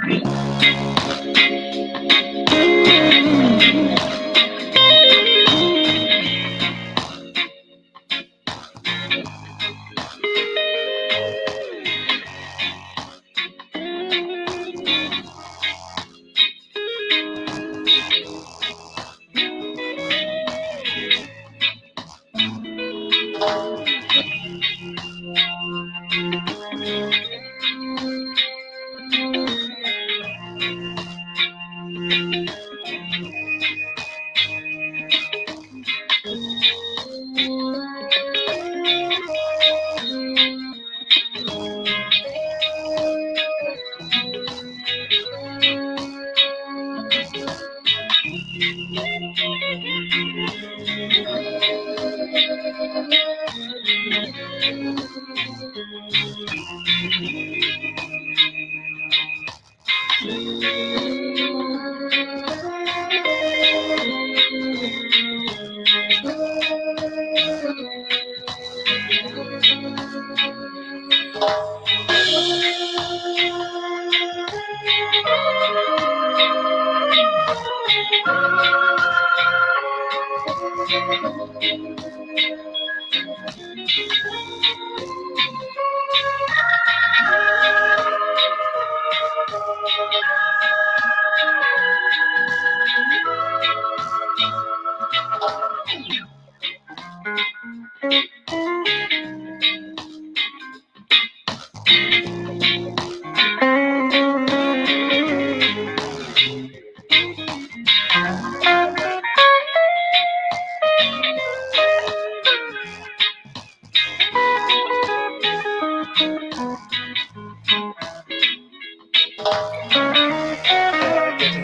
Getting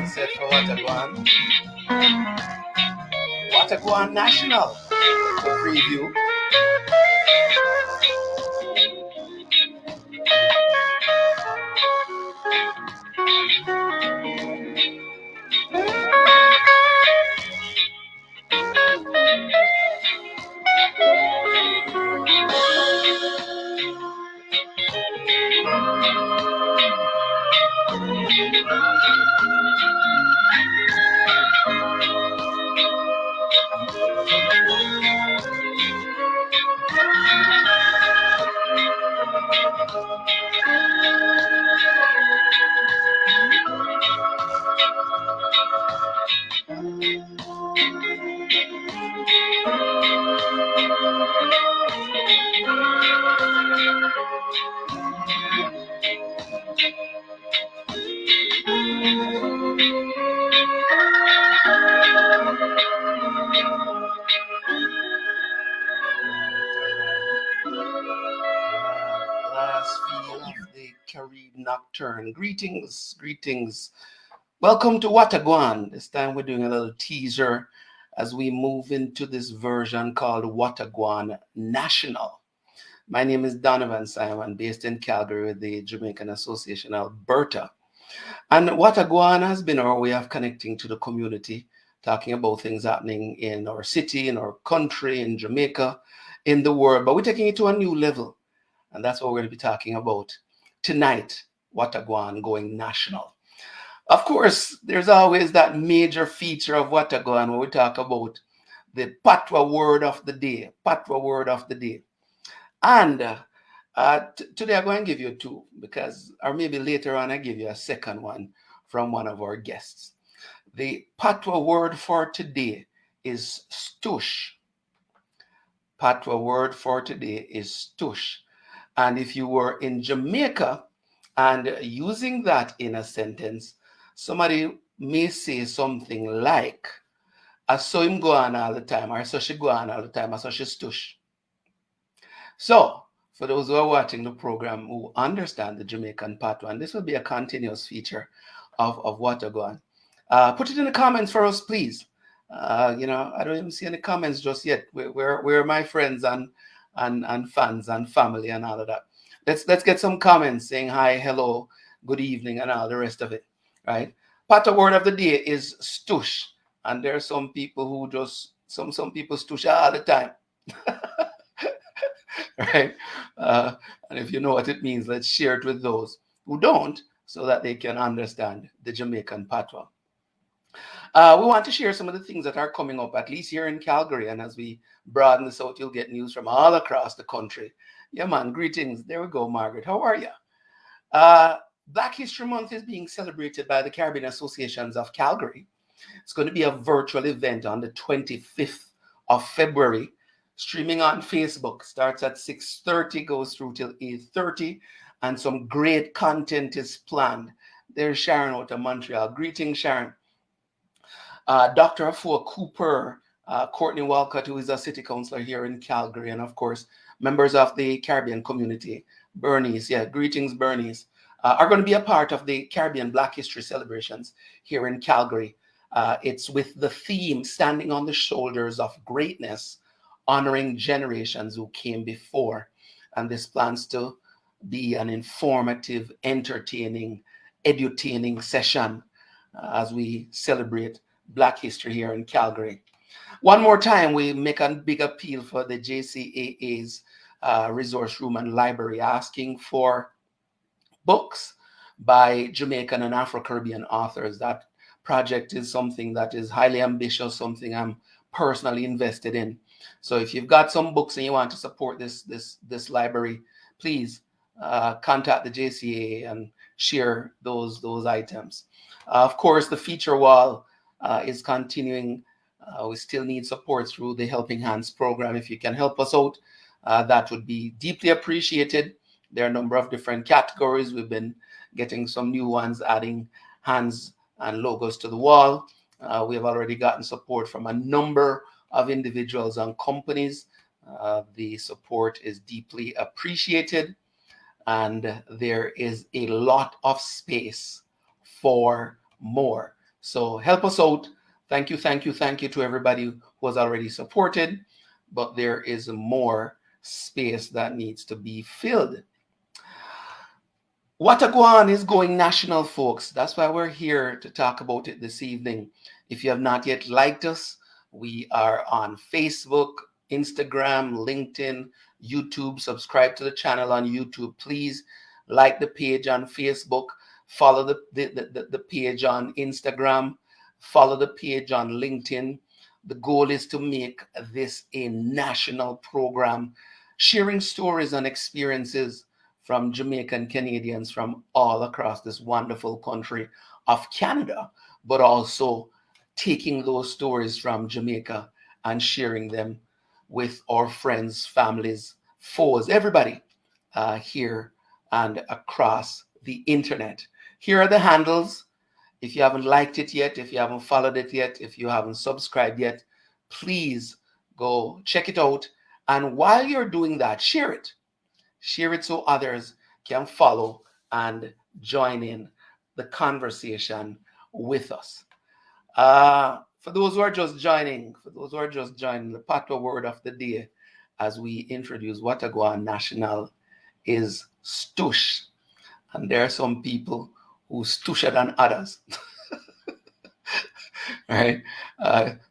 set for Gwaan. Gwaan National. A preview. Last feel of the Carib Nocturne. Greetings. Welcome to Gwaan. This time we're doing a little teaser as we move into this version called Gwaan National. My name is Donovan Simon, based in Calgary with the Jamaican Association Alberta. And Gwaan has been our way of connecting to the community, talking about things happening in our city, in our country, in Jamaica, in the world. But we're taking it to a new level. And that's what we're going to be talking about tonight, Gwaan going national. Of course, there's always that major feature of Gwaan where we talk about the Patwa word of the day. And today I'm going to give you two, or maybe later on I give you a second one from one of our guests. The Patwa word for today is stush. Patwa word for today is stush. And if you were in Jamaica and using that in a sentence, somebody may say something like, I saw him go on all the time, or I saw she go on all the time, I saw she stush. So, for those who are watching the program who understand the Jamaican Patwa, and this will be a continuous feature of Gwaan, put it in the comments for us, please. I don't even see any comments just yet. Where are my friends and fans and family and all of that? Let's get some comments saying hi, hello, good evening, and all the rest of it, right? Patwa word of the day is stush, and there are some people who just some people stush all the time, right? And if you know what it means, let's share it with those who don't, so that they can understand the Jamaican patois. We want to share some of the things that are coming up, at least here in Calgary. And as we broaden this out, you'll get news from all across the country. Yeah, man, greetings. There we go, Margaret. How are you? Black History Month is being celebrated by the Caribbean Associations of Calgary. It's going to be a virtual event on the 25th of February, streaming on Facebook. Starts at 6:30, goes through till 8:30, and some great content is planned. There's Sharon out of Montreal. Greetings, Sharon. Dr. Afua Cooper, Courtney Walcott, who is a city councillor here in Calgary, and of course, members of the Caribbean community. Bernice, yeah, greetings, Bernice, are going to be a part of the Caribbean Black History celebrations here in Calgary. It's with the theme, Standing on the Shoulders of Greatness, Honoring Generations Who Came Before. And this plans to be an informative, entertaining, edutaining session as we celebrate Black history here in Calgary. One more time, we make a big appeal for the JCAA's resource room and library, asking for books by Jamaican and Afro-Caribbean authors. That project is something that is highly ambitious, something I'm personally invested in. So if you've got some books and you want to support this library, please contact the JCAA and share those items. Of course, the feature wall is continuing. We still need support through the Helping Hands program. If you can help us out, that would be deeply appreciated. There are a number of different categories. We've been getting some new ones, adding hands and logos to the wall. We have already gotten support from a number of individuals and companies. The support is deeply appreciated, and there is a lot of space for more. So help us out. Thank you to everybody who has already supported, but there is more space that needs to be filled. Gwaan is going national, folks. That's why we're here to talk about it this evening. If you have not yet liked us, we are on Facebook, Instagram, LinkedIn, YouTube. Subscribe to the channel on YouTube. Please like the page on Facebook. Follow the page on Instagram. Follow the page on LinkedIn. The goal is to make this a national program, sharing stories and experiences from Jamaican Canadians from all across this wonderful country of Canada, but also taking those stories from Jamaica and sharing them with our friends, families, foes, everybody here and across the internet. Here are the handles. If you haven't liked it yet, if you haven't followed it yet, if you haven't subscribed yet, please go check it out. And while you're doing that, share it. Share it so others can follow and join in the conversation with us. For those who are just joining, the patois word of the day as we introduce Gwaan National is stush. And there are some people who stusher than others. Right?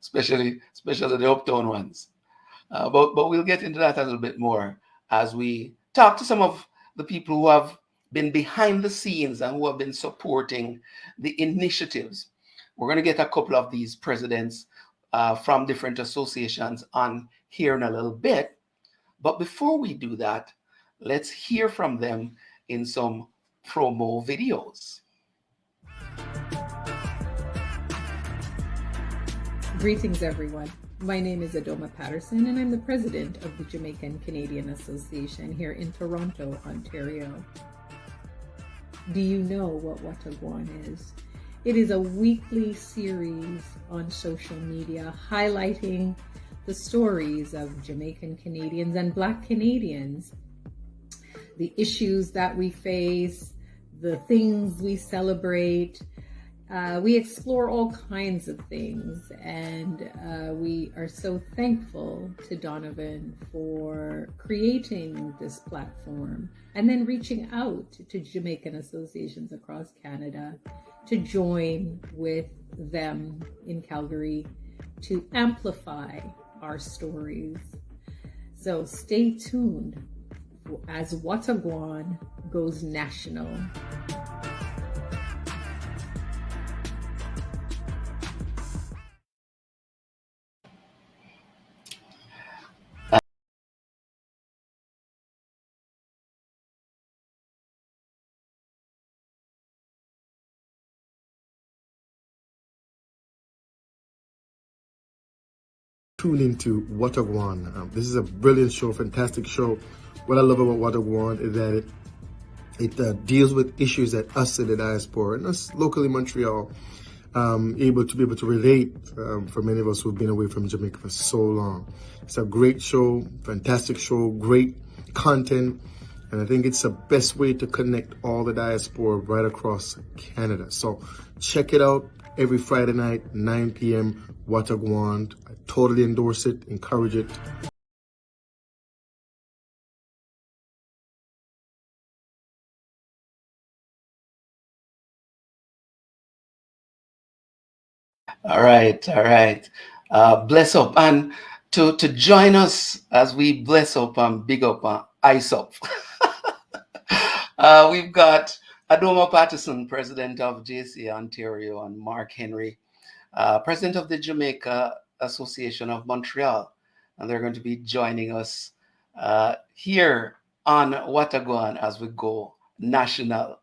Especially the uptown ones. But we'll get into that a little bit more as we talk to some of the people who have been behind the scenes and who have been supporting the initiatives. We're going to get a couple of these presidents from different associations on here in a little bit. But before we do that, let's hear from them in some promo videos. Greetings, everyone. My name is Adoma Patterson, and I'm the president of the Jamaican Canadian Association here in Toronto, Ontario. Do you know what Gwaan is? It is a weekly series on social media highlighting the stories of Jamaican Canadians and Black Canadians, the issues that we face, the things we celebrate. We explore all kinds of things, and we are so thankful to Donovan for creating this platform and then reaching out to Jamaican associations across Canada to join with them in Calgary to amplify our stories. So stay tuned as Gwaan goes national. tune into Gwaan. This is a brilliant show, fantastic show. What I love about Gwaan is that it deals with issues that us in the diaspora and us locally in Montreal able to relate for many of us who've been away from Jamaica for so long. It's a great show, fantastic show, great content, and I think it's the best way to connect all the diaspora right across Canada. So check it out every Friday night, 9 p.m. Gwaan. I totally endorse it, encourage it. All right, all right. Bless up and to join us as we bless up and big up and ice up. We've got Adoma Patterson, president of JCA Ontario, and Mark Henry, president of the Jamaica Association of Montreal, and they're going to be joining us here on Gwaan as we go national.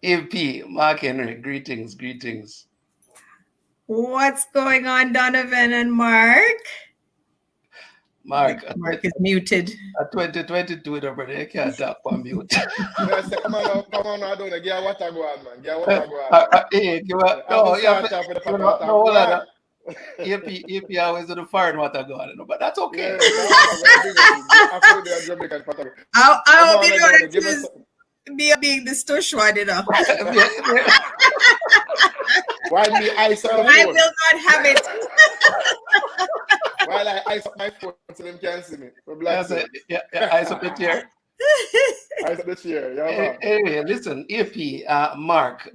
AP, Mark Henry, greetings, greetings. What's going on, Donovan and Mark? Mark, Mark is muted. At 2022, you can't talk on mute. Come on, I don't get what I go on, man. Get what I go on. Hey, no, you have to, no, hold on. AP always do the foreign water going, but that's okay. I hope you don't accuse me of being the stush one, you know. Why me ice up the phone? I will not have it. While I ice up my phone so them can see me. Yeah, ice up the chair. Ice up the chair, yeah. Anyway, listen, AP, Mark,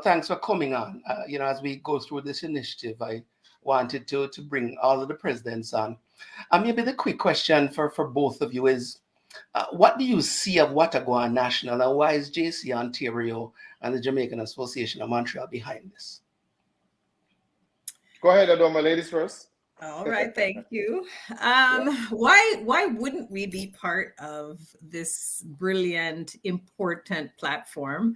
thanks for coming on. As we go through this initiative, I wanted to bring all of the presidents on. Maybe the quick question for both of you is, what do you see of Gwaan National, and why is JC Ontario and the Jamaican Association of Montreal behind this? Go ahead, Adoma, ladies first. All right, thank you. Why wouldn't we be part of this brilliant, important platform?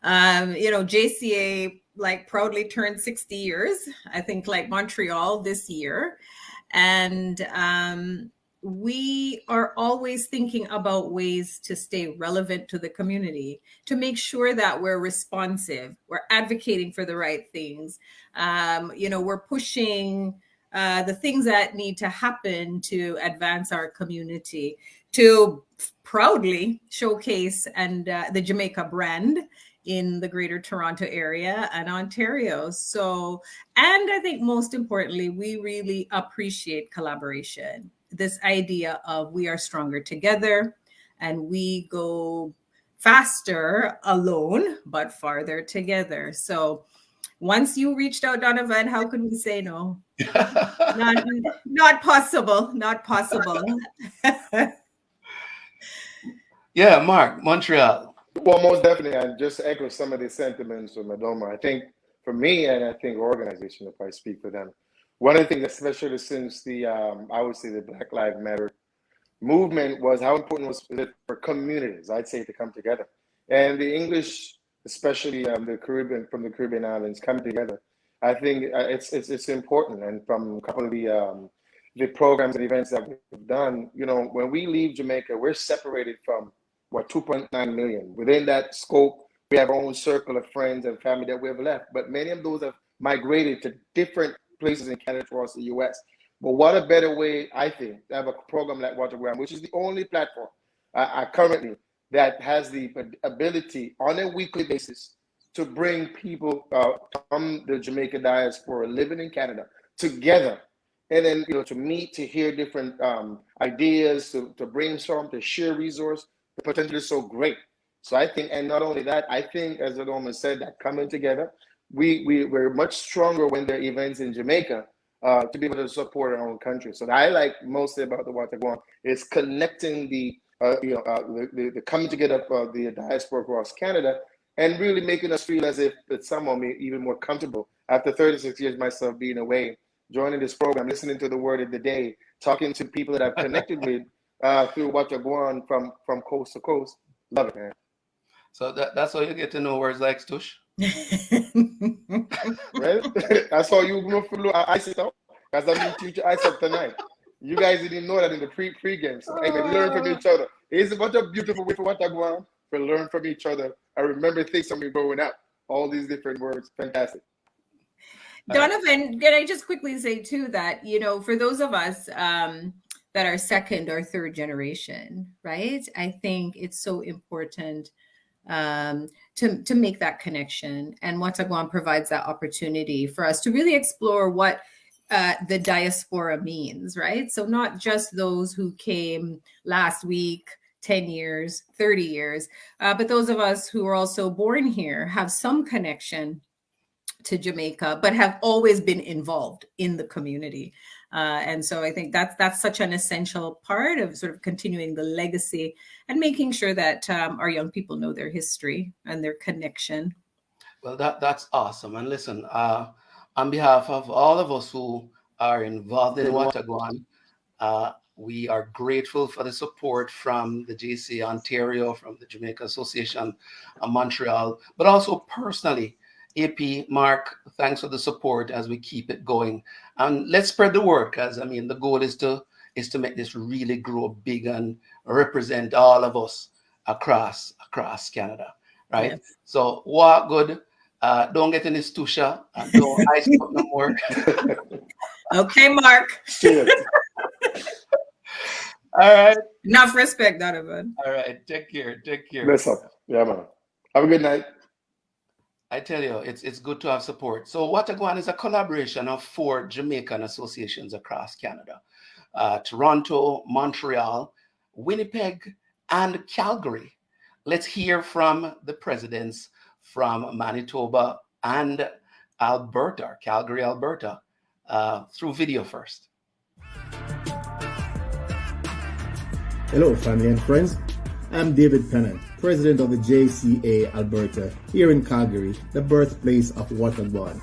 JCA proudly turned 60 years, I think, like Montreal this year. And we are always thinking about ways to stay relevant to the community, to make sure that we're responsive, we're advocating for the right things. We're pushing the things that need to happen to advance our community, to proudly showcase the Jamaica brand in the Greater Toronto area and Ontario. So, and I think most importantly, we really appreciate collaboration. This idea of we are stronger together and we go faster alone, but farther together. So once you reached out, Donovan, how could we say no? Not possible. Not possible. Yeah, Mark, Montreal. Well, most definitely, and just echo some of the sentiments of Adoma. I think for me, and I think organization, if I speak for them, one of the things, especially since the, I would say the Black Lives Matter movement, was how important was it for communities, I'd say, to come together. And the English, especially the Caribbean, from the Caribbean islands, come together. I think it's important. And from a couple of the programs and events that we've done, when we leave Jamaica, we're separated from 2.9 million. Within that scope, we have our own circle of friends and family that we have left. But many of those have migrated to different places in Canada across the US. But what a better way, I think, to have a program like Gwaan, which is the only platform currently that has the ability on a weekly basis to bring people from the Jamaica diaspora living in Canada together. And then, to meet, to hear different ideas, to brainstorm, to share resource. The potential is so great. So I think, and not only that, I think, as Adoma said, that coming together, we're much stronger when there are events in Jamaica to be able to support our own country. So what I like mostly about the Gwaan is connecting the coming together of the diaspora across Canada and really making us feel as if it's somehow even more comfortable. After 36 years myself being away, joining this program, listening to the word of the day, talking to people that I've connected with through Gwaan from coast to coast. Love it, man. So that's how you get to know words like stush. Right? That's how you know. I sit out. Because I meet you I said tonight. You guys didn't know that in the pre-game. So hey, man, learn from each other. It's such a beautiful way for what I want to learn from each other. I remember things when we were growing up. All these different words. Fantastic. Donovan, can I just quickly say too that, for those of us that are second or third generation, right? I think it's so important to make that connection. And Watagwan provides that opportunity for us to really explore what the diaspora means, right? So not just those who came last week, 10 years, 30 years, but those of us who are also born here have some connection to Jamaica, but have always been involved in the community. And so I think that's such an essential part of sort of continuing the legacy and making sure that our young people know their history and their connection. Well, that's awesome. And listen, on behalf of all of us who are involved in Watagwan, we are grateful for the support from the JCA Ontario, from the Jamaica Association of Montreal, but also personally, AP, Mark, thanks for the support as we keep it going. And let's spread the word, because the goal is to make this really grow big and represent all of us across Canada, right? Yes. So walk good. Don't get any stusha and don't ice up no more. Okay, Mark. Cheers. All right. Enough respect, Donovan. All right. Take care. Bless up. Yeah, man. Have a good night. I tell you, it's good to have support. So Watagwan is a collaboration of 4 Jamaican associations across Canada. Toronto, Montreal, Winnipeg, and Calgary. Let's hear from the presidents from Manitoba and Alberta, Calgary, Alberta, through video first. Hello, family and friends. I'm David Pennant, president of the JCA Alberta, here in Calgary, the birthplace of Watagwan.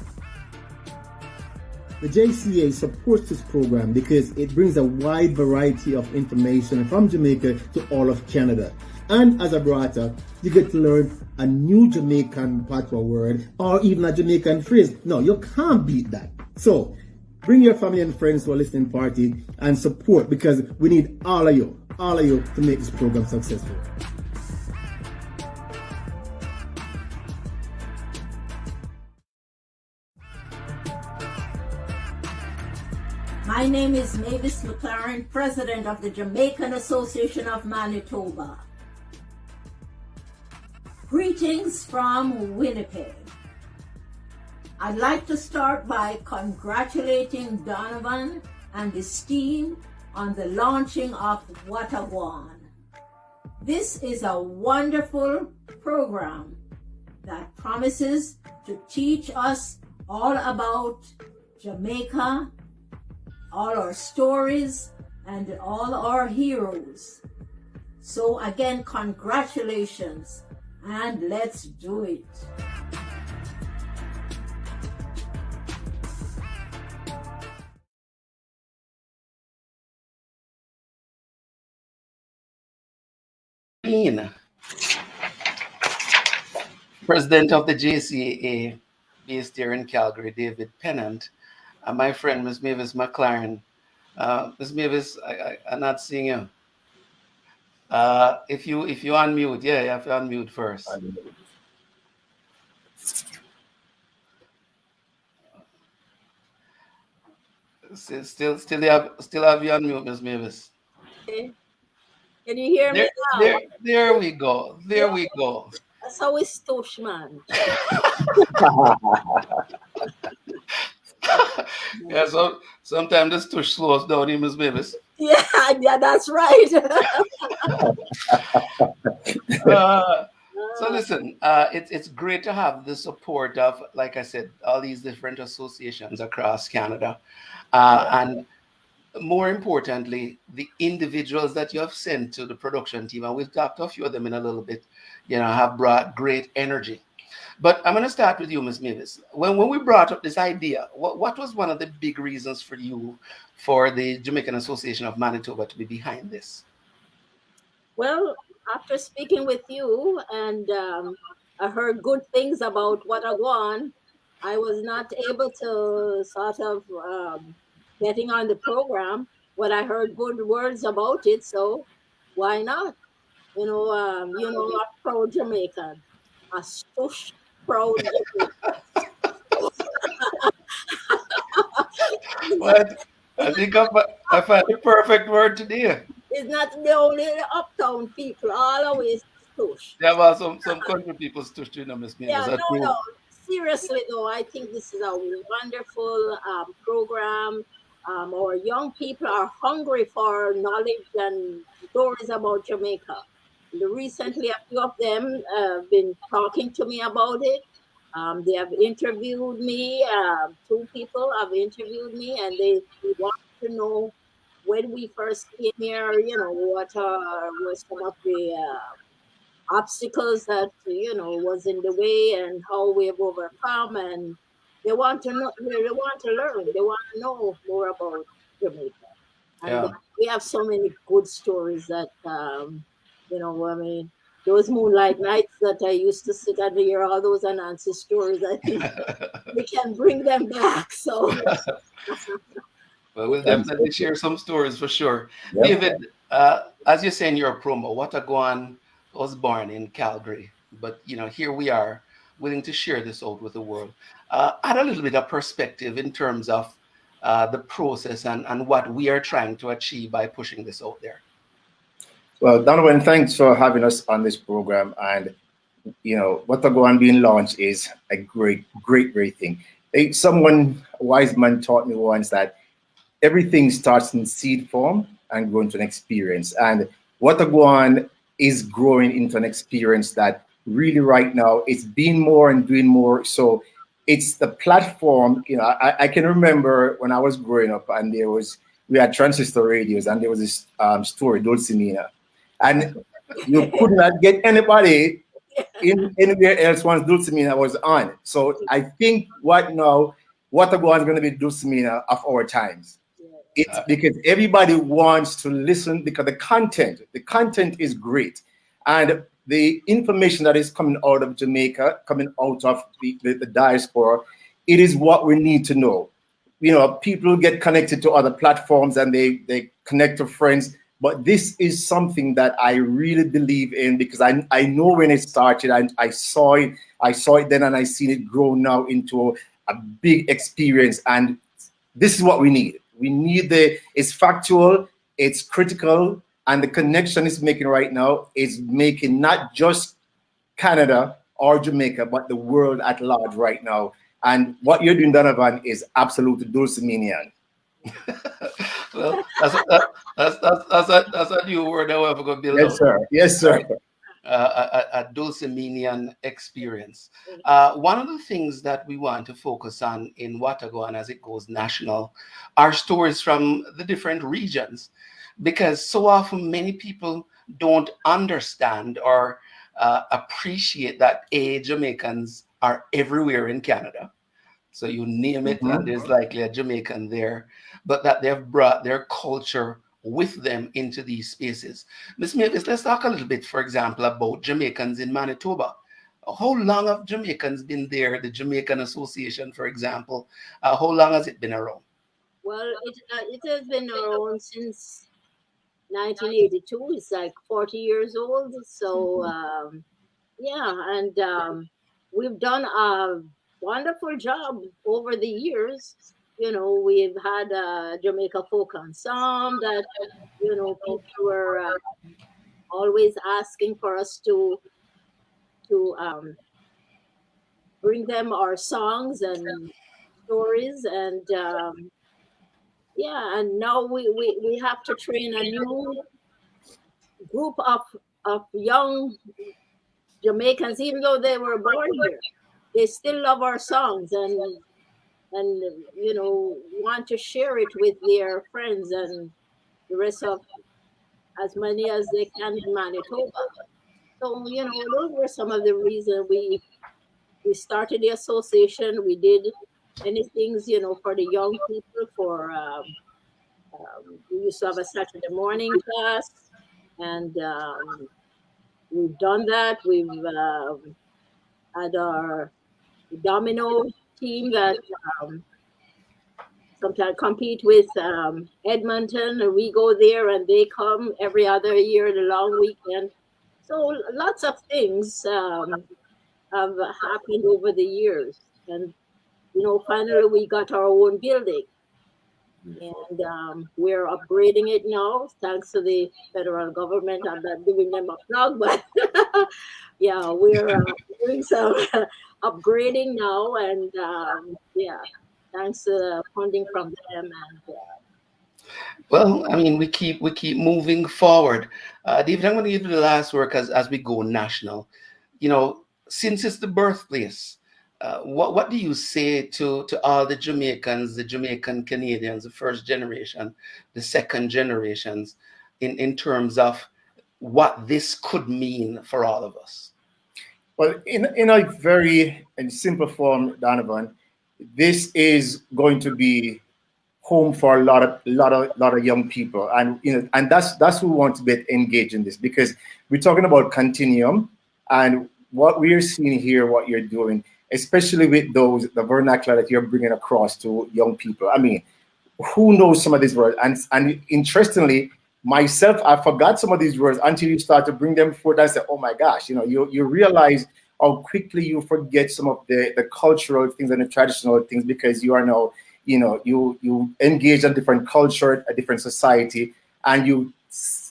The JCA supports this program because it brings a wide variety of information from Jamaica to all of Canada. And as a brata, you get to learn a new Jamaican patois word or even a Jamaican phrase. No, you can't beat that. So, bring your family and friends to a listening party and support, because we need all of you to make this program successful. My name is Mavis McLaren, president of the Jamaican Association of Manitoba. Greetings from Winnipeg. I'd like to start by congratulating Donovan and his team on the launching of Watagwan. This is a wonderful program that promises to teach us all about Jamaica, all our stories, and all our heroes. So again, congratulations, and let's do it. President of the JCAA, based here in Calgary, David Pennant, and my friend, Ms. Mavis McLaren. Ms. Mavis, I'm not seeing you. If you unmute, you have to unmute first. Still have you unmute, Ms. Mavis. Okay. Can you hear me now? There we go. There we go. That's how we stoosh, man. Yeah, so sometimes this tush slows down, Ms. Mavis. Yeah, that's right. So listen, it's great to have the support of, like I said, all these different associations across Canada, and more importantly, the individuals that you have sent to the production team, and we've talked to a few of them in a little bit, have brought great energy. But I'm going to start with you, Ms. Mavis. When we brought up this idea, what was one of the big reasons for you, for the Jamaican Association of Manitoba, to be behind this? Well, after speaking with you and I heard good things about Watagwan, I was not able to sort of getting on the program. But I heard good words about it, so why not? A proud Jamaican, a stush proud Jamaican. But I think I found the perfect word today. It's not the only uptown people, all always stush. There are some country people still doing Miss Yeah, Mavis. no, Are no. true. Seriously, though, I think this is a wonderful program. Our young people are hungry for knowledge and stories about Jamaica. Recently, a few of them have been talking to me about it. They have interviewed me. Two people have interviewed me, and they want to know when we first came here. What were some of the obstacles that was in the way and how we have overcome, and they want to know, they want to learn, they want to know more about Jamaica. And Yeah. we have so many good stories that I mean, those moonlight nights that I used to sit and hear all those Anansi stories, I think we can bring them back. So Well, we'll definitely share some stories for sure. Yep. David, as you say in your promo, Gwaan was born in Calgary, but here we are, willing to share this out with the world. Add a little bit of perspective in terms of the process and what we are trying to achieve by pushing this out there. Well, Donovan, thanks for having us on this program. And what are going being launched is a great, great, great thing. Someone a wise man taught me once that everything starts in seed form and grow into an experience. And what a Gwaan is growing into an experience that really right now it's being more and doing more. So it's the platform. I can remember when I was growing up and we had transistor radios and there was this story, Dulcinea. And you could not get anybody anywhere else once Dulcimina was on. So I think what a Gwaan is going to be Dulcimina of our times. It's because everybody wants to listen because the content is great. And the information that is coming out of Jamaica, coming out of the diaspora, it is what we need to know. People get connected to other platforms and they connect to friends, but this is something that I really believe in because I know when it started, I saw it then, and I seen it grow now into a big experience. And this is what we need. We need it's factual, it's critical, and the connection it's making right now is making not just Canada or Jamaica, but the world at large right now. And what you're doing, Donovan, is absolutely dulciminian. Well, that's a new word that we're going to build Yes, out. sir. Yes, sir. A Dulciminian experience. One of the things that we want to focus on in Watagoan as it goes national are stories from the different regions, because so often many people don't understand or appreciate that Jamaicans are everywhere in Canada. So you name it, and there's likely a Jamaican there, but that they've brought their culture with them into these spaces. Miss Mavis, let's talk a little bit, for example, about Jamaicans in Manitoba. How long have Jamaicans been there? The Jamaican Association, for example, how long has it been around? well, it has been around since 1982. It's like 40 years old. So yeah, and we've done a wonderful job over the years. We've had a Jamaica folk ensemble that people were always asking for us to bring them our songs and stories, and yeah, and now we have to train a new group of young Jamaicans, even though they were born here. They still love our songs and want to share it with their friends and the rest of as many as they can in Manitoba. So those were some of the reasons we started the association. We did many things for the young people. We used to have a Saturday morning class, and we've done that. We've had our domino team that um, sometimes compete with Edmonton, and we go there and they come every other year, the long weekend. So lots of things have happened over the years. And, finally we got our own building. And we're upgrading it now, thanks to the federal government. I'm not giving them a plug, but yeah, we're doing some upgrading now, and yeah, thanks to the funding from them. And Well, I mean, we keep moving forward. David, I'm going to give you the last word as we go national. Since it's the birthplace, what do you say to all the Jamaicans, the Jamaican Canadians, the first generation, the second generations, in terms of what this could mean for all of us? Well, in a very simple form, Donovan, this is going to be home for a lot of young people, and and that's who want to get engaged in this, because we're talking about continuum, and what we're seeing here, what you're doing, especially with the vernacular that you're bringing across to young people. I mean, who knows some of these words? And interestingly, myself, I forgot some of these words until you start to bring them forward. I said, oh my gosh, you realize how quickly you forget some of the cultural things and the traditional things, because you are now, you engage in a different culture, a different society, and you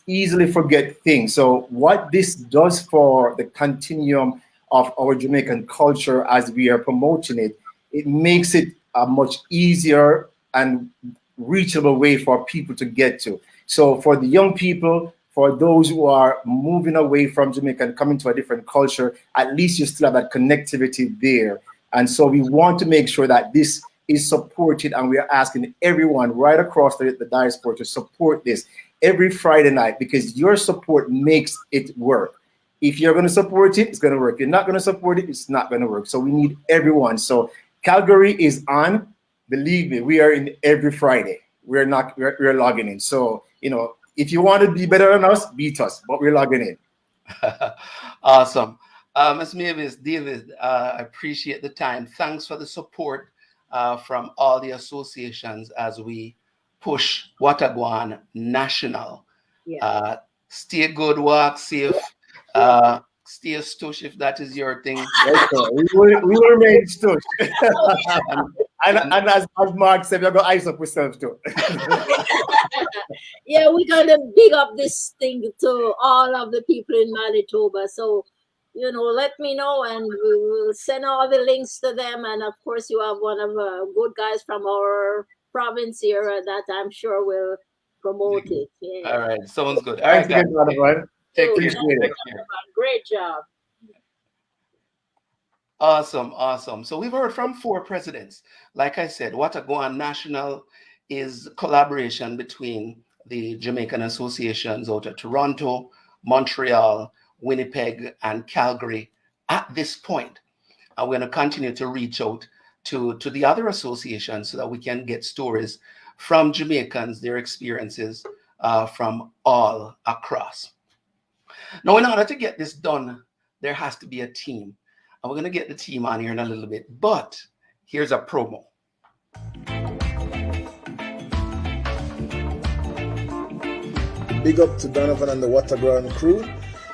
easily forget things. So what this does for the continuum of our Jamaican culture as we are promoting it, it makes it a much easier and reachable way for people to get to. So for the young people, for those who are moving away from Jamaica and coming to a different culture, at least you still have that connectivity there. And so we want to make sure that this is supported, and we are asking everyone right across the diaspora to support this every Friday night, because your support makes it work. If you're going to support it, it's going to work. If you're not going to support it, it's not going to work. So we need everyone. So Calgary is on. Believe me, we are in every Friday. We're logging in. So, if you want to be better than us, beat us, but we're logging in. Awesome. Ms. Mavis, David, I appreciate the time. Thanks for the support from all the associations as we push Gwaan national. yeah, Stay good, walk safe, stay stush if that is your thing. Yes, sir. We will remain stush. and as Mark said, we're going to ice up ourselves too. yeah, we're gonna big up this thing to all of the people in Manitoba. So, let me know, and we will send all the links to them. And of course, you have one of the good guys from our province here that I'm sure will promote it. Yeah. All right, sounds good. All Thanks right, guys. again, Donovan. Take care. Appreciate it. Great job. Awesome. So we've heard from 4 presidents. Like I said, Gwaan National is collaboration between the Jamaican associations out of Toronto, Montreal, Winnipeg, and Calgary at this point. And we're going to continue to reach out to the other associations so that we can get stories from Jamaicans, their experiences from all across. Now, in order to get this done, there has to be a team. And we're going to get the team on here in a little bit. But here's a promo. Big up to Donovan and the Gwaan crew.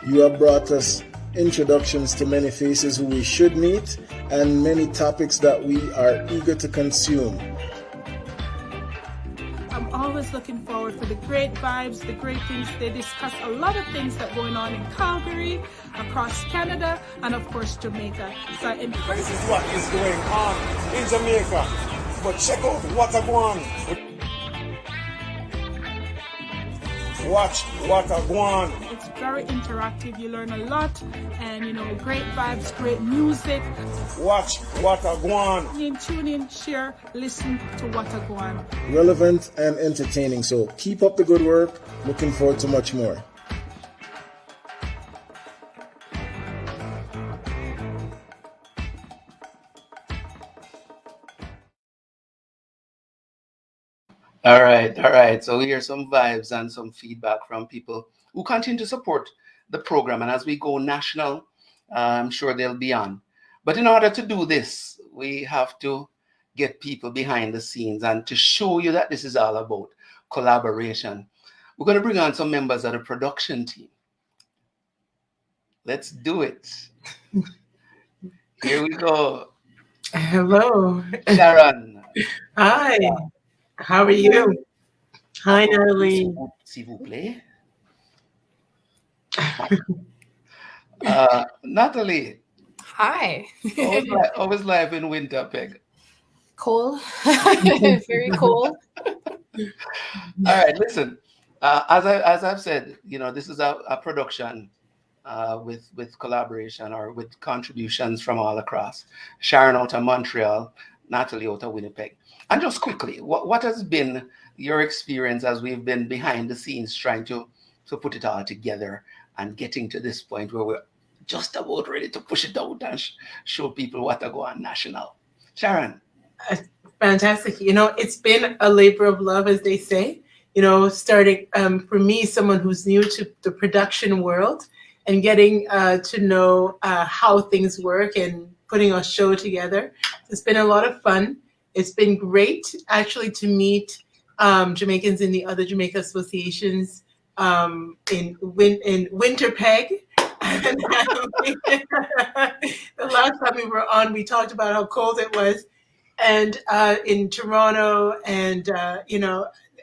You have brought us introductions to many faces who we should meet and many topics that we are eager to consume. I'm always looking forward for the great vibes, the great things. They discuss a lot of things that are going on in Calgary, across Canada, and of course Jamaica. So this is what is going on in Jamaica. But check out Gwaan. Watch Gwaan. It's very interactive. You learn a lot, and great vibes, great music. Watch Gwaan. Tune in, share, listen to Gwaan. Relevant and entertaining. So keep up the good work. Looking forward to much more. All right. So here's some vibes and some feedback from people who continue to support the program. And as we go national, I'm sure they'll be on. But in order to do this, we have to get people behind the scenes and to show you that this is all about collaboration, we're going to bring on some members of the production team. Let's do it. Here we go. Hello. Sharon. Hi. How are you? Hi, Natalie. S'il vous plaît. Natalie. Hi. Always life in Winnipeg. Cold. Very cold. All right, listen. As I've said, this is a production with collaboration or with contributions from all across. Sharon out of Montreal, Natalie out of Winnipeg. And just quickly, what has been your experience as we've been behind the scenes trying to put it all together and getting to this point where we're just about ready to push it out and show people what are going national? Sharon. Fantastic. It's been a labor of love, as they say. Starting for me, someone who's new to the production world and getting to know how things work and putting a show together. It's been a lot of fun. It's been great, actually, to meet Jamaicans in the other Jamaica associations in Winterpeg. The last time we were on, we talked about how cold it was, and in Toronto, and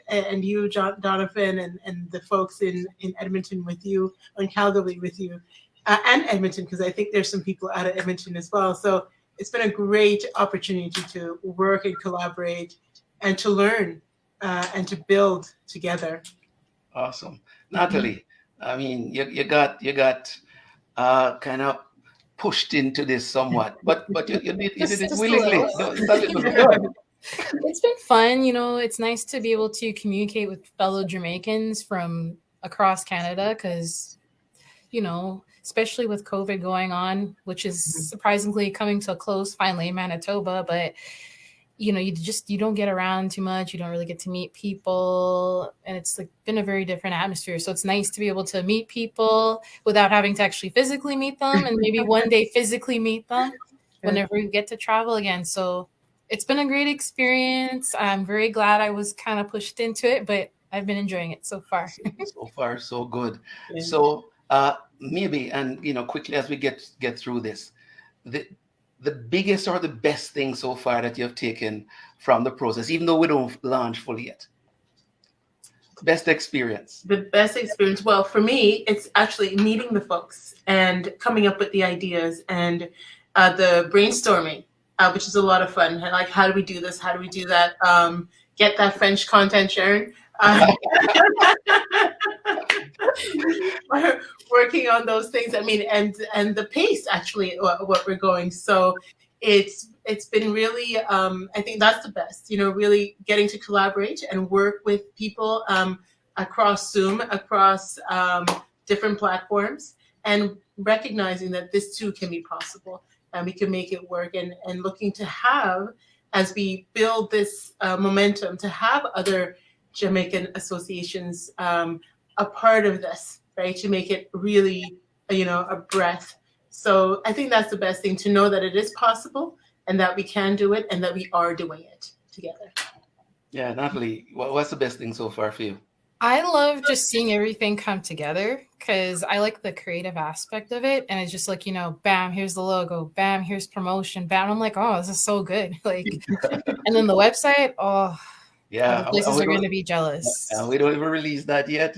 and you, Donovan, and the folks in Edmonton with you, and Calgary with you, and Edmonton, because I think there's some people out of Edmonton as well. So it's been a great opportunity to work and collaborate and to learn and to build together. Awesome. Natalie, I mean, you got kind of pushed into this somewhat, but you did it willingly. It's been fun. It's nice to be able to communicate with fellow Jamaicans from across Canada because, especially with COVID going on, which is surprisingly coming to a close finally in Manitoba, but you don't get around too much. You don't really get to meet people, and it's been a very different atmosphere. So it's nice to be able to meet people without having to actually physically meet them, and maybe one day physically meet them whenever we get to travel again. So it's been a great experience. I'm very glad I was kind of pushed into it, but I've been enjoying it so far. So far, so good. Yeah. So maybe, and quickly as we get through this, the biggest or the best thing so far that you have taken from the process, even though we don't launch fully yet? Best experience. The best experience. Well, for me, it's actually meeting the folks and coming up with the ideas and the brainstorming, which is a lot of fun. Like, how do we do this? How do we do that? Get that French content, Sharon. Working on those things. I mean, and the pace, actually, what we're going. So it's been really, I think that's the best, really getting to collaborate and work with people across Zoom, across different platforms, and recognizing that this too can be possible and we can make it work, and looking to have, as we build this momentum, to have other Jamaican associations a part of this, right? To make it really, a breath. So I think that's the best thing, to know that it is possible and that we can do it and that we are doing it together. Yeah, Natalie, what's the best thing so far for you? I love just seeing everything come together because I like the creative aspect of it. And it's just like, bam, here's the logo, bam, here's promotion, bam. I'm like, oh, this is so good. And then the website, oh, yeah, the places are going to be jealous. We don't even release that yet.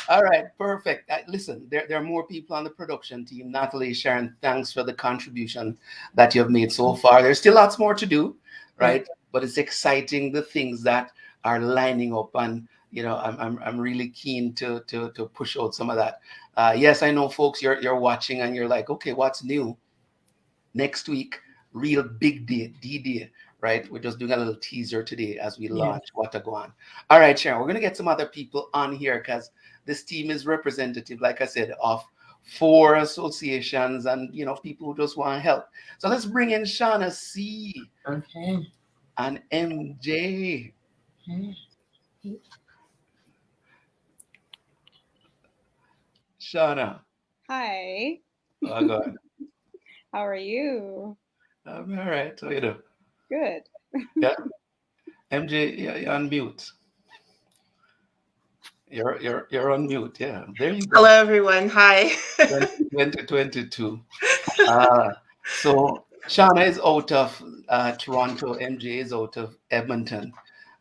All right, perfect. Listen, there are more people on the production team. Natalie, Sharon, thanks for the contribution that you have made so far. There's still lots more to do, right? But it's exciting, the things that are lining up, and I'm really keen to push out some of that. Yes, I know, folks, you're watching and you're like, okay, what's new? Next week, real big day, D-Day, right? We're just doing a little teaser today as we launch Gwaan. All right, Sharon, we're going to get some other people on here because this team is representative, like I said, of 4 associations and, people who just want to help. So let's bring in Shauna C. Okay. And MJ. Shauna. Hi. Oh, God. How are you? I'm all right. How you do? Good. Yeah. MJ, you're on mute. You're on mute. Yeah. There you Hello, go. everyone. Hi. 2022. Uh, so Shauna is out of Toronto. MJ is out of Edmonton.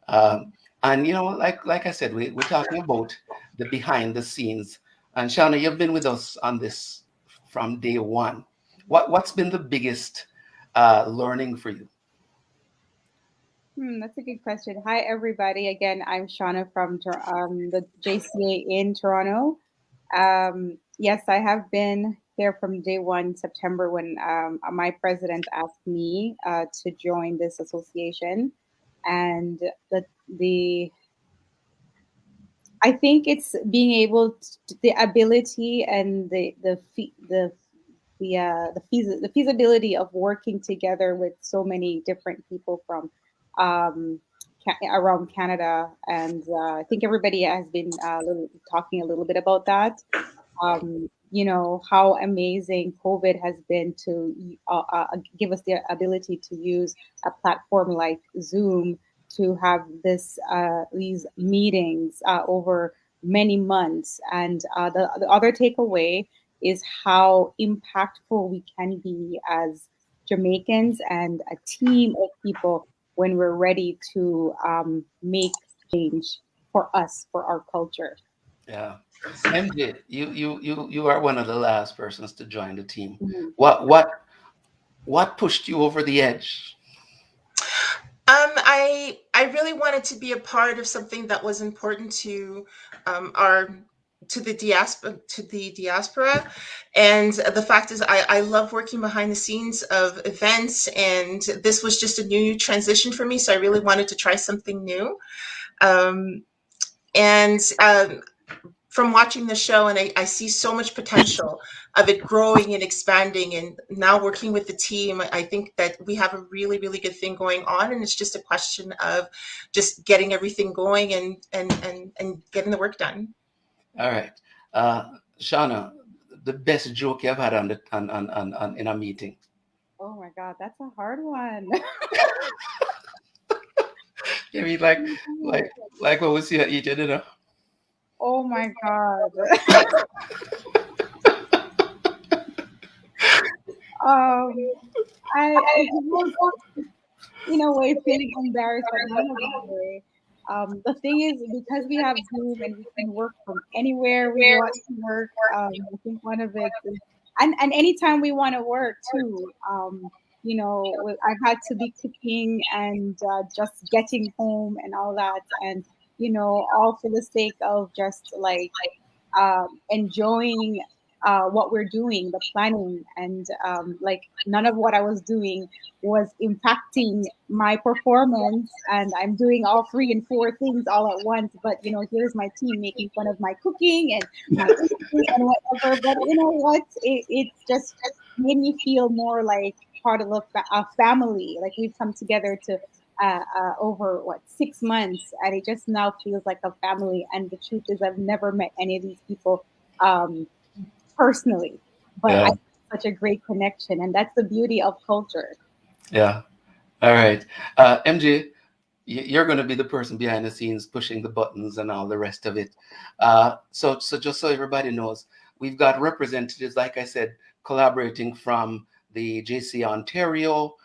Um, and like I said, we're talking about the behind the scenes. And Shauna, you've been with us on this from day one. What's been the biggest learning for you? That's a good question. Hi, everybody. Again, I'm Shauna from the JCA in Toronto. Yes, I have been there from day one, September, when my president asked me to join this association. And the I think it's being able to, the ability and the feasibility of working together with so many different people from um, around Canada, and I think everybody has been talking a little bit about that. How amazing COVID has been to give us the ability to use a platform like Zoom to have these meetings over many months. And the other takeaway is how impactful we can be as Jamaicans and a team of people when we're ready to make change for us, for our culture. Yeah. MJ, you are one of the last persons to join the team. Mhm. What pushed you over the edge? I really wanted to be a part of something that was important to our to the diaspora, and the fact is I love working behind the scenes of events, and this was just a new transition for me, so I really wanted to try something new. um, and from watching the show, and I see so much potential of it growing and expanding, and now working with the team, I think that we have a really, really good thing going on, and it's just a question of just getting everything going and getting the work done. All right. Shauna, the best joke you've had on in a meeting. Oh my God, that's a hard one. I mean, like what we see at each other. Oh my God. Um, I was in a way feeling embarrassed, but not in a bad way. The thing is, because we have Zoom and we can work from anywhere we want to work, I think one of it is, and anytime we want to work too. I've had to be cooking and just getting home and all that, and all for the sake of just like enjoying what we're doing, the planning, and like none of what I was doing was impacting my performance. And I'm doing all three and four things all at once. But here's my team making fun of my cooking and my eating and whatever. But you know what? It's just made me feel more like part of a family. Like we've come together to over 6 months, and it just now feels like a family. And the truth is, I've never met any of these people um, personally, but I Yeah. have such a great connection, and that's the beauty of culture. Yeah. All right. MJ, you're going to be the person behind the scenes pushing the buttons and all the rest of it. So just so everybody knows, we've got representatives, like I said, collaborating from the JC Ontario,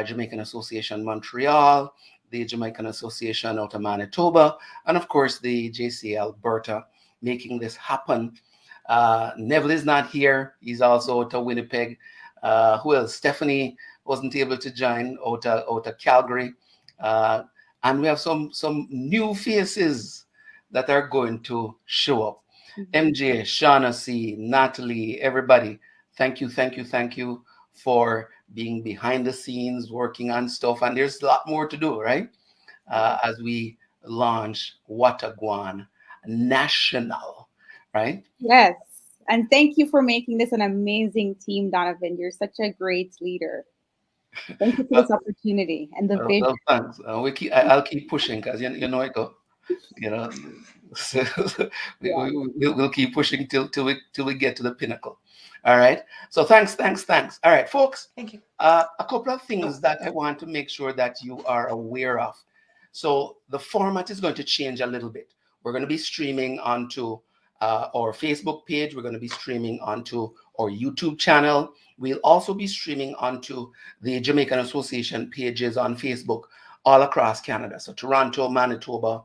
Jamaican Association Montreal, the Jamaican Association out of Manitoba, and of course the JC Alberta, making this happen. Neville is not here. He's also out of Winnipeg. Who else? Stephanie wasn't able to join out of Calgary. Uh, and we have some new faces that are going to show up. MJ, Shaughnessy, Natalie, everybody, thank you for being behind the scenes, working on stuff. And there's a lot more to do, right? As we launch Gwaan National, right? Yes, and thank you for making this an amazing team, Donovan. You're such a great leader. Thank you for Well, this opportunity and the vision. thanks. I'll keep pushing because you know it go. You know, So Yeah. we'll keep pushing till we get to the pinnacle. All right. So thanks. All right, folks. Thank you. A couple of things that I want to make sure that you are aware of. So the format is going to change a little bit. We're going to be streaming onto our Facebook page. We're going to be streaming onto our YouTube channel. We'll also be streaming onto the Jamaican Association pages on Facebook all across Canada. So Toronto, Manitoba,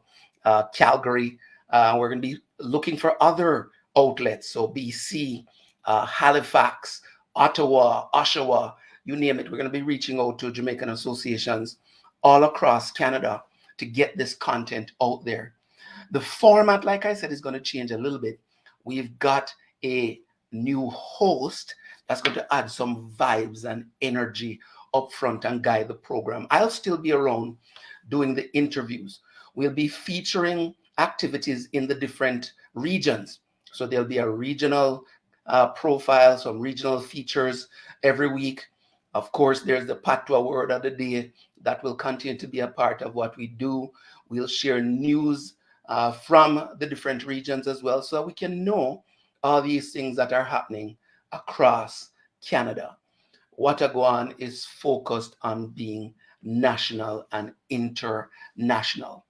Calgary. We're going to be looking for other outlets. So BC, Halifax, Ottawa, Oshawa, you name it. We're going to be reaching out to Jamaican associations all across Canada to get this content out there. The format, like I said, is going to change a little bit. We've got a new host that's going to add some vibes and energy up front and guide the program. I'll still be around doing the interviews. We'll be featuring activities in the different regions. So there'll be a regional profile, some regional features every week. Of course, there's the Patwa word of the day that will continue to be a part of what we do. We'll share news from the different regions as well, so we can know all these things that are happening across Canada. Gwaan is focused on being national and international.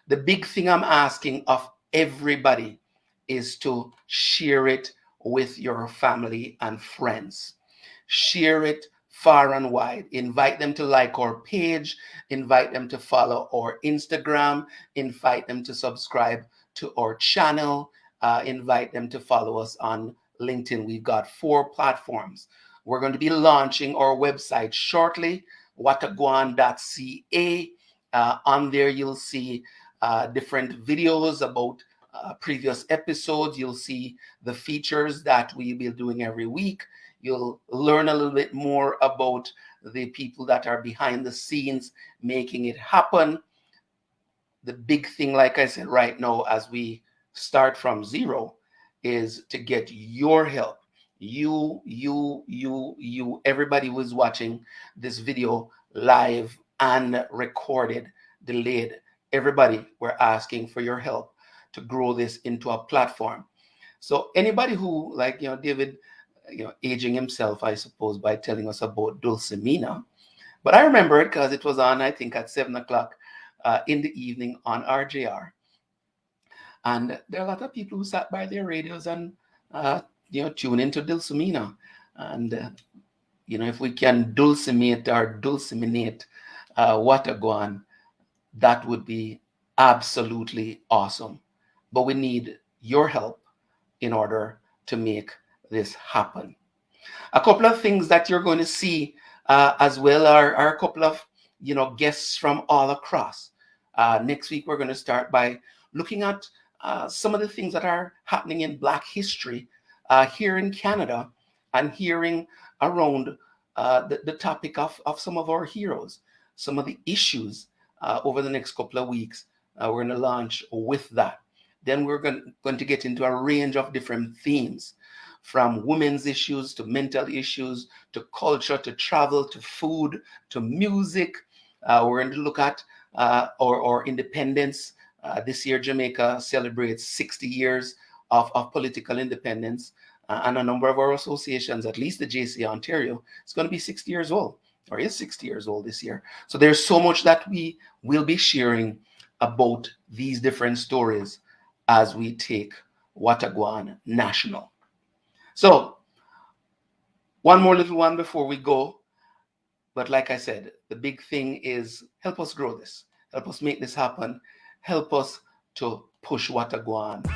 The big thing I'm asking of everybody is to share it with your family and friends. Share it far and wide. Invite them to like our page, invite them to follow our Instagram, invite them to subscribe to our channel, invite them to follow us on LinkedIn. We've got 4 platforms. We're going to be launching our website shortly, watagwan.ca. On there, you'll see different videos about previous episodes. You'll see the features that we'll be doing every week. You'll learn a little bit more about the people that are behind the scenes making it happen. The big thing, like I said, right now, as we start from zero, is to get your help. You, everybody who is watching this video live and recorded, delayed. Everybody, we're asking for your help to grow this into a platform. So anybody who, like, David, aging himself, I suppose, by telling us about Dulcimina. But I remember it because it was on, I think, at 7 o'clock in the evening on RJR. And there are a lot of people who sat by their radios and, tune into Dulcimina. And, if we can dulcimate or dulciminate Watagwan, that would be absolutely awesome. But we need your help in order to make this happen. A couple of things that you're going to see as well are a couple of guests from all across. Next week we're going to start by looking at some of the things that are happening in Black history here in Canada, and hearing around the topic of some of our heroes, some of the issues over the next couple of weeks. We're going to launch with that. Then we're going to get into a range of different themes, from women's issues to mental issues to culture to travel to food to music. We're going to look at our independence. This year, Jamaica celebrates 60 years of political independence, and a number of our associations, at least the JC Ontario, is going to be 60 years old, or is 60 years old this year. So there's so much that we will be sharing about these different stories as we take Watagwan national. So one more little one before we go. But like I said, the big thing is help us grow this. Help us make this happen. Help us to push Watagwan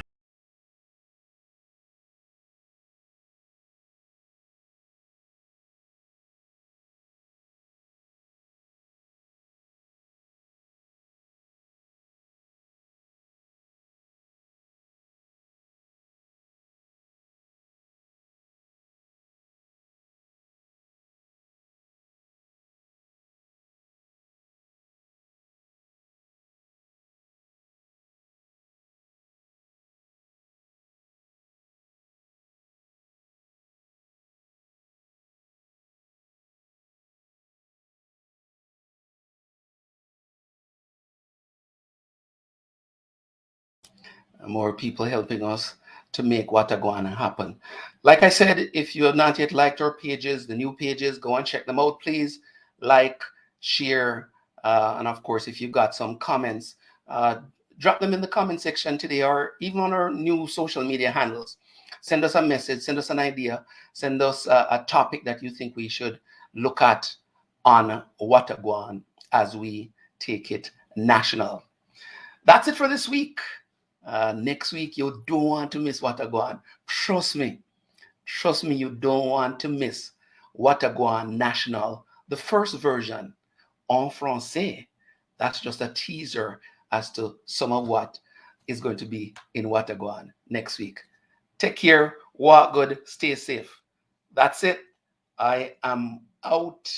more people helping us to make Gwaan happen. Like I said, if you have not yet liked our pages, the new pages, go and check them out, please. Like, share, and of course, if you've got some comments, drop them in the comment section today or even on our new social media handles. Send us a message, send us an idea, send us a topic that you think we should look at on Gwaan as we take it national. That's it for this week. Next week, you don't want to miss Gwaan. Trust me, you don't want to miss Gwaan National, the first version en français. That's just a teaser as to some of what is going to be in Gwaan next week. Take care, walk good, stay safe. That's it. I am out.